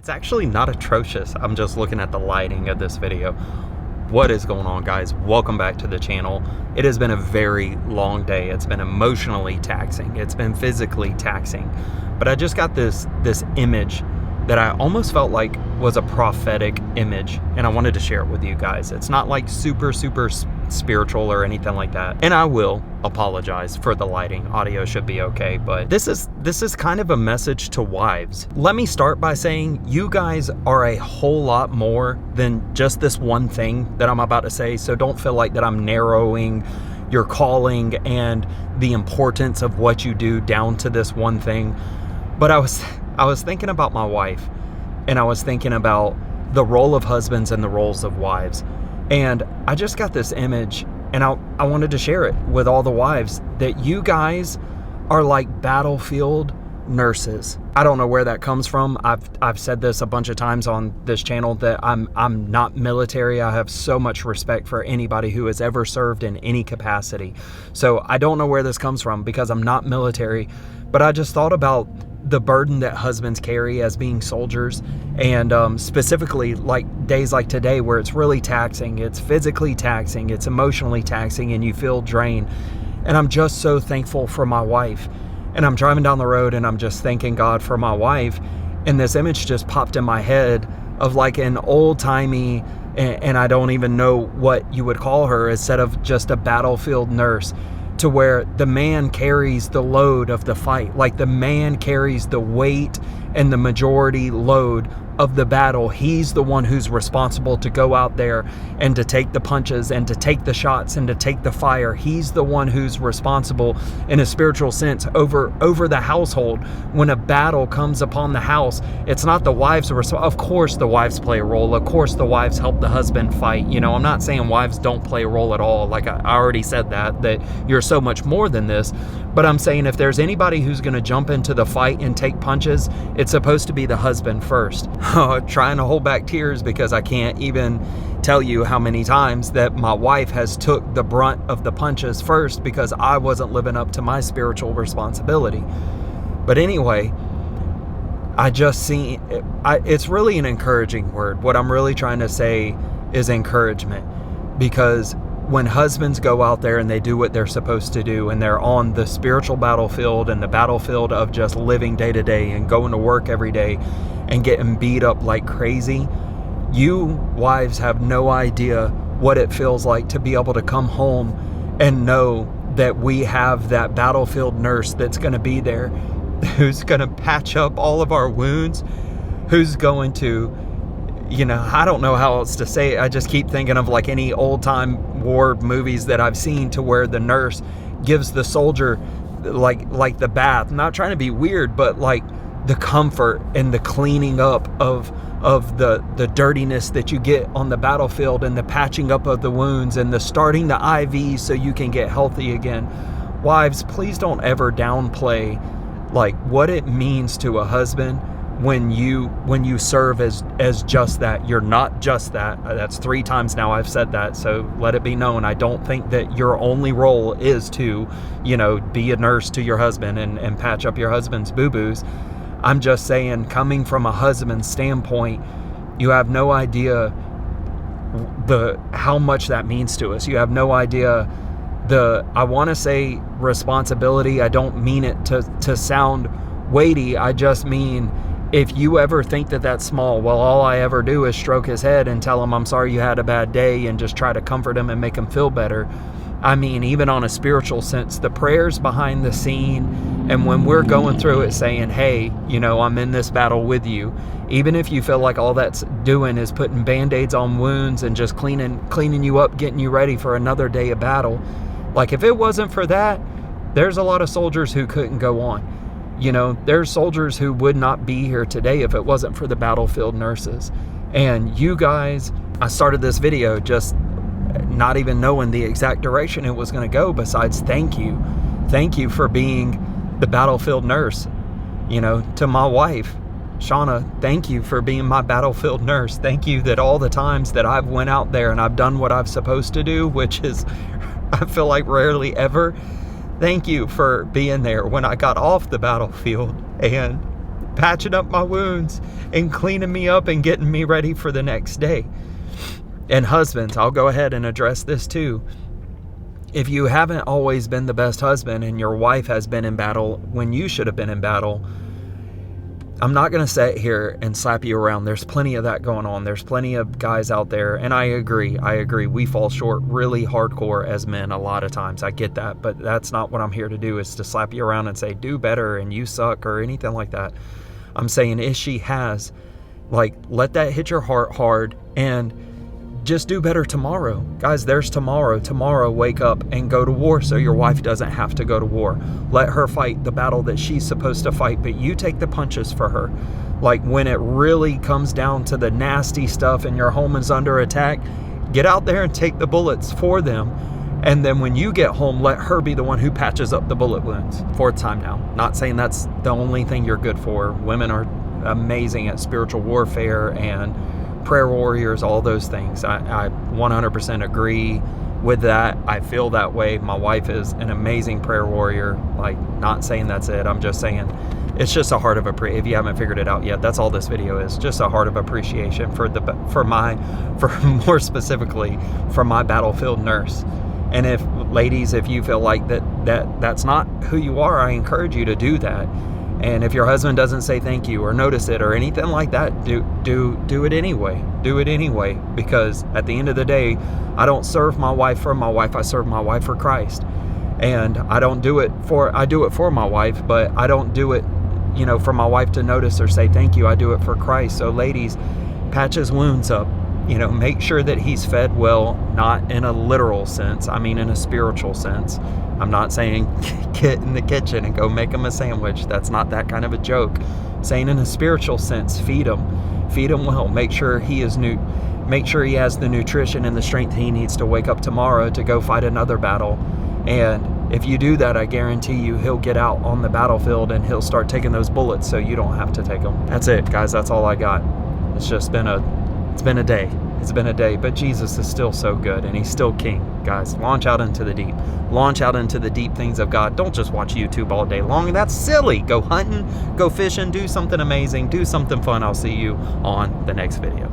It's actually not atrocious. I'm just looking at the lighting of this video. What is going on, guys? Welcome back to the channel. It has been a very long day. It's been emotionally taxing. It's been physically taxing. But I just got this image that I almost felt like was a prophetic image, and I wanted to share it with you guys. It's not like super spiritual or anything like that. And I will apologize for the lighting. Audio should be okay, but this is kind of a message to wives. Let me start by saying you guys are a whole lot more than just this one thing that I'm about to say, so don't feel like that I'm narrowing your calling and the importance of what you do down to this one thing. But I was thinking about my wife, and I was thinking about the role of husbands and the roles of wives. And I just got this image, and I wanted to share it with all the wives, that you guys are like battlefield nurses. I don't know where that comes from. I've said this a bunch of times on this channel that I'm not military. I have so much respect for anybody who has ever served in any capacity. So I don't know where this comes from because I'm not military, but I just thought about the burden that husbands carry as being soldiers, and specifically like days like today where it's really taxing, it's physically taxing, it's emotionally taxing, and you feel drained. And I'm just so thankful for my wife. And I'm driving down the road and I'm just thanking God for my wife, and this image just popped in my head of like an old-timey, and I don't even know what you would call her, instead of just a battlefield nurse, to where the man carries the load of the fight. Like the man carries the weight and the majority load of the battle. He's the one who's responsible to go out there and to take the punches and to take the shots and to take the fire. He's the one who's responsible in a spiritual sense over the household. When a battle comes upon the house, it's not the wives. Of course the wives play a role. Of course the wives help the husband fight. You know, I'm not saying wives don't play a role at all. Like I already said that you're so much more than this. But I'm saying if there's anybody who's going to jump into the fight and take punches, it's supposed to be the husband first. Trying to hold back tears because I can't even tell you how many times that my wife has took the brunt of the punches first because I wasn't living up to my spiritual responsibility. But anyway, I just see, it's really an encouraging word. What I'm really trying to say is encouragement, because when husbands go out there and they do what they're supposed to do, and they're on the spiritual battlefield and the battlefield of just living day to day and going to work every day and getting beat up like crazy, you wives have no idea what it feels like to be able to come home and know that we have that battlefield nurse that's going to be there, who's going to patch up all of our wounds, who's going to, you know, I don't know how else to say it. I just keep thinking of like any old-time war movies that I've seen, to where the nurse gives the soldier like the bath. I'm not trying to be weird, but like the comfort and the cleaning up of the dirtiness that you get on the battlefield, and the patching up of the wounds, and the starting the IVs so you can get healthy again. Wives, please don't ever downplay like what it means to a husband when you serve as just that. You're not just that. That's 3 times now I've said that, so let it be known. I don't think that your only role is to, you know, be a nurse to your husband and patch up your husband's boo-boos. I'm just saying, coming from a husband's standpoint, you have no idea how much that means to us. You have no idea I want to say responsibility. I don't mean it to sound weighty. I just mean, if you ever think that that's small, well, all I ever do is stroke his head and tell him I'm sorry you had a bad day and just try to comfort him and make him feel better. I mean, even on a spiritual sense, the prayers behind the scene, and when we're going through it saying, hey, you know, I'm in this battle with you, even if you feel like all that's doing is putting band-aids on wounds and just cleaning you up, getting you ready for another day of battle. Like, if it wasn't for that, there's a lot of soldiers who couldn't go on. You know, there's soldiers who would not be here today if it wasn't for the battlefield nurses. And you guys, I started this video just not even knowing the exact direction it was going to go, besides thank you. Thank you for being the battlefield nurse. You know, to my wife, Shauna, thank you for being my battlefield nurse. Thank you that all the times that I've went out there and I've done what I'm supposed to do, which is, I feel like rarely ever. Thank you for being there when I got off the battlefield and patching up my wounds and cleaning me up and getting me ready for the next day. And husbands, I'll go ahead and address this too. If you haven't always been the best husband and your wife has been in battle when you should have been in battle, I'm not going to sit here and slap you around. There's plenty of that going on. There's plenty of guys out there. And I agree. We fall short really hardcore as men a lot of times. I get that. But that's not what I'm here to do, is to slap you around and say, do better and you suck or anything like that. I'm saying if she has, like, let that hit your heart hard and just do better tomorrow. Guys, there's tomorrow. Tomorrow, wake up and go to war so your wife doesn't have to go to war. Let her fight the battle that she's supposed to fight, but you take the punches for her. Like when it really comes down to the nasty stuff and your home is under attack, get out there and take the bullets for them. And then when you get home, let her be the one who patches up the bullet wounds. Fourth time now. Not saying that's the only thing you're good for. Women are amazing at spiritual warfare and prayer warriors, all those things. I 100% agree with that. I feel that way. My wife is an amazing prayer warrior. Like, not saying that's it. I'm just saying it's just a heart of appreciation. If you haven't figured it out yet, that's all this video is. Just a heart of appreciation for more specifically for my battlefield nurse. And if ladies, if you feel like that's not who you are, I encourage you to do that. And if your husband doesn't say thank you or notice it or anything like that, do it anyway. Do it anyway, because at the end of the day, I don't serve my wife for my wife. I serve my wife for Christ. And I do it for my wife, but I don't do it, for my wife to notice or say thank you. I do it for Christ. So ladies, patch his wounds up. Make sure that he's fed well, not in a literal sense. I mean, in a spiritual sense. I'm not saying get in the kitchen and go make him a sandwich. That's not that kind of a joke. I'm saying in a spiritual sense, feed him well. Make sure he has the nutrition and the strength he needs to wake up tomorrow to go fight another battle. And if you do that, I guarantee you he'll get out on the battlefield and he'll start taking those bullets so you don't have to take them. That's it, guys. That's all I got. It's been a day. It's been a day, but Jesus is still so good and he's still king. Guys, launch out into the deep. Launch out into the deep things of God. Don't just watch YouTube all day long. That's silly. Go hunting, go fishing, do something amazing, do something fun. I'll see you on the next video.